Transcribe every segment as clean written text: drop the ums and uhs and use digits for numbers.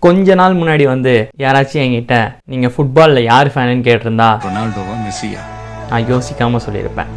கொஞ்ச நாள் முன்னாடி வந்து யாராச்சும் என்கிட்ட நீங்கள் ஃபுட்பாலில் யார் ஃபேனுன்னு கேட்டிருந்தா ரொனால்டோவா மெஸ்ஸியா நான் யோசிக்காமல் சொல்லியிருப்பேன்.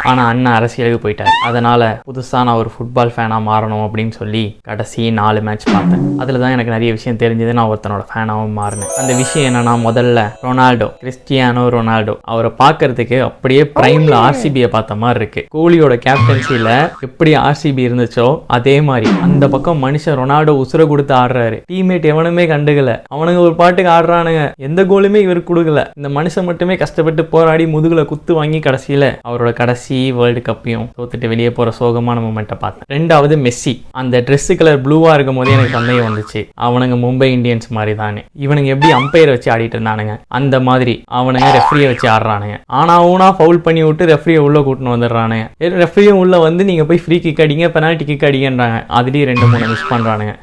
ஆனால் அண்ணன் அரசியலுக்கு போயிட்டார். அதனால் புதுசாக நான் ஒரு ஃபுட்பால் ஃபேனாக மாறணும் அப்படின்னு சொல்லி கடைசி 4 மேட்ச் பார்த்தேன். அதில் தான் எனக்கு நிறைய விஷயம் தெரிஞ்சது. நான் ஒருத்தனோட ஃபேனாகவும் மாறினேன். அந்த விஷயம் என்னன்னா, முதல்ல ரொனால்டோ, கிறிஸ்டியானோ ரொனால்டோ, அவரை பார்க்கறதுக்கு அப்படியே பிரைமில் ஆர்சிபியை பார்த்த மாதிரி இருக்கு. கோலியோட கேப்டன்சியில் எப்படி ஆர்சிபி இருந்துச்சோ அதே மாதிரி அந்த பக்கம் மனுஷன் ரொனால்டோ உசுர கொடுத்து ஆடுறாரு. டீம்மேட் எவனுமே கண்டுக்கல, அவனுங்க ஒரு பாட்டுக்கு ஆடுறானுங்க, எந்த கோலுமே இவருக்கு கொடுக்கல. இந்த மனுஷன் மட்டுமே கஷ்டப்பட்டு போராடி முதுகுல குத்து வாங்கி கடைசியில் அவரோட கடைசி வேர்ல்டு கப்பையும் தோத்துட்டு வெளியே போற சோகமான மூமெண்ட்டை பார்த்தேன். ரெண்டாவது மெஸ்ஸி. அந்த ட்ரெஸ் கலர் ப்ளூவா இருக்கும் போதே எனக்கு சந்தேகம் வந்துச்சு, அவனுங்க மும்பை இந்தியன்ஸ் மாதிரி தானே, இவனுங்க எப்படி அம்பையர் வச்சு ஆடிட்டு இருந்தானுங்க அந்த மாதிரி அவனுங்க ரெஃப்ரியை வச்சு ஆடுறானுங்க. ஆனா ஊனா ஃபவுல் பண்ணி விட்டு ரெஃப்ரியை உள்ள கூட்டின்னு வந்துடுறானுங்க. ரெஃப்ரியும் உள்ள வந்து நீங்க போய் ஃப்ரீ கிக் அடிங்க, பெனால்டி கிக் அடிங்கன்றாங்க. அதுலேயும் 2-3 மிஸ் பண்றானுங்க.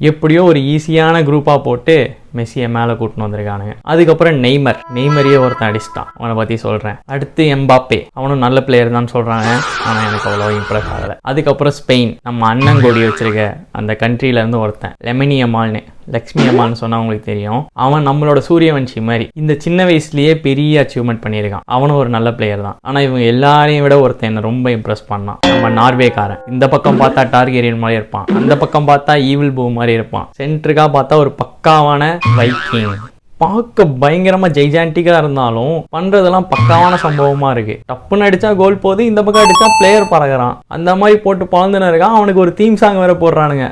எப்படியோ ஒரு ஈஸியான குரூப்பாக போட்டு மெஸ்ஸியை மேலே கூட்டின்னு வந்திருக்கானுங்க. அதுக்கப்புறம் நெய்மரையே ஒருத்தன் அடிச்சிட்டான், அவனை பற்றி சொல்கிறேன். அடுத்து எம்பாப்பே, அவனும் நல்ல பிளேயர் தான் சொல்கிறாங்க, ஆனால் எனக்கு அவ்வளோ இம்ப்ரெஸ் ஆகலை. அதுக்கப்புறம் ஸ்பெயின், நம்ம அண்ணன் கொடி வச்சிருக்க அந்த கண்ட்ரியிலேருந்து ஒருத்தன் லெமினி அமால்னு, லக்ஷ்மி அம்மான்னு சொன்னால் உங்களுக்கு தெரியும். அவன் நம்மளோட சூரியவன்ஷி மாதிரி இந்த சின்ன வயசுலேயே பெரிய அச்சீவ்மெண்ட் பண்ணியிருக்கான். அவனும் ஒரு நல்ல பிளேயர் தான். ஆனால் இவங்க எல்லாரையும் விட ஒருத்தன் என்னை ரொம்ப இம்ப்ரெஸ் பண்ணான், நம்ம நார்வேக்காரன். இந்த பக்கம் பார்த்தா டார்கெரியன் மாதிரி இருப்பான், அந்த பக்கம் பார்த்தா ஈவில் பூ மாதிரி இருப்பான், சென்ட்ருக்காக பார்த்தா ஒரு பக்காவான வைக்கிங். பார்க்க பயங்கரமா ஜெய்ஜான்டிக்கா இருந்தாலும் பண்றதெல்லாம் பக்காவான சம்பவமா இருக்கு. டப்புன்னு அடிச்சா கோல் போகுது, இந்த பக்கம் அடிச்சா பிளேயர் பறகுறான், அந்த மாதிரி போட்டு பழந்துன்னு இருக்கான். அவனுக்கு ஒரு தீம் சாங் வேற போடுறானுங்க.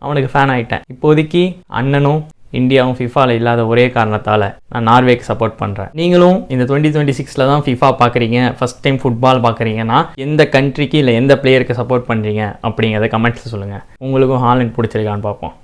அவனுக்கு ஃபேன் ஆயிட்டேன். இப்போதைக்கு அண்ணனும் இந்தியாவும் ஃபிஃபாவில் இல்லாத ஒரே காரணத்தால் நான் நார்வேக்கு சப்போர்ட் பண்ணுறேன். நீங்களும் இந்த 2026 தான் ஃபிஃபா பார்க்குறீங்க, ஃபஸ்ட் டைம் ஃபுட்பால் பார்க்குறீங்கன்னா எந்த கண்ட்ரிக்கு இல்லை எந்த பிளேயருக்கு சப்போர்ட் பண்ணுறீங்க அப்படிங்கிறத கமெண்ட்ஸில் சொல்லுங்கள். உங்களுக்கும் ஹாலண்ட் பிடிச்சிருக்கான்னு பார்ப்போம்.